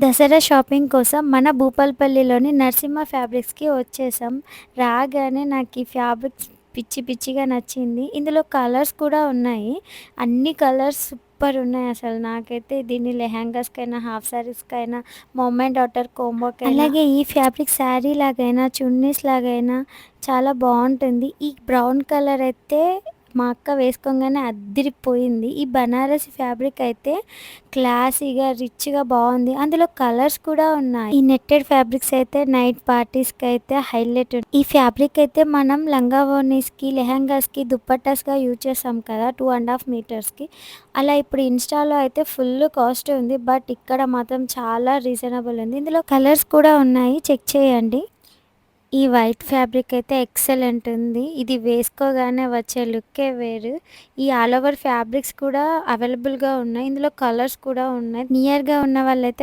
Dasara shopping కోసం మన భూపాలపల్లిలోని నరసింహ ఫ్యాబ్రిక్స్‌కి వచ్చేసాం. రాగానే నాకు ఈ ఫ్యాబ్రిక్స్ పిచ్చి పిచ్చిగా నచ్చింది. ఇందులో కలర్స్ కూడా ఉన్నాయి. అన్ని కలర్స్ సూపర్ ఉన్నాయి అసలు. నాకైతే దీన్ని లెహెంగాస్‌కైనా, హాఫ్ సారీస్‌కైనా, మామ్ అండ్ డాటర్ కాంబోకైనా అలాగే ఈ ఫ్యాబ్రిక్ శారీ లాగైనా, చున్నీస్ లాగైనా చాలా బావుంటుంది. ఈ బ్రౌన్ కలర్ అయితే మా అక్క వేసుకోంగానే అద్దిరిపోయింది. ఈ బనారసి ఫ్యాబ్రిక్ అయితే క్లాసీగా, రిచ్‌గా బావుంది. అందులో కలర్స్ కూడా ఉన్నాయి. ఈ నెట్టెడ్ ఫ్యాబ్రిక్స్ అయితే నైట్ పార్టీస్‌కైతే హైలైట్. ఈ ఫ్యాబ్రిక్ అయితే మనం లంగా ఓణీస్‌కి, లెహెంగాస్‌కి, దుపట్టాస్‌గా యూజ్ చేస్తాం కదా! 2½ మీటర్స్‌కి. అలా ఇప్పుడు ఇన్‌స్టాలో అయితే ఫుల్ కాస్ట్ ఉంది. బట్ ఇక్కడ మాత్రం చాలా రీజనబుల్ ఉంది. ఇందులో కలర్స్ కూడా ఉన్నాయి. చెక్ చేయండి. ఈ వైట్ ఫ్యాబ్రిక్ అయితే ఎక్సలెంట్ ఉంది. ఇది వేసుకోగానే వచ్చే లుక్కే వేరు. ఈ ఆల్ ఓవర్ ఫ్యాబ్రిక్స్ కూడా అవైలబుల్‌గా ఉన్నాయి. ఇందులో కలర్స్ కూడా ఉన్నాయి. నియర్‌గా ఉన్న వాళ్ళైతే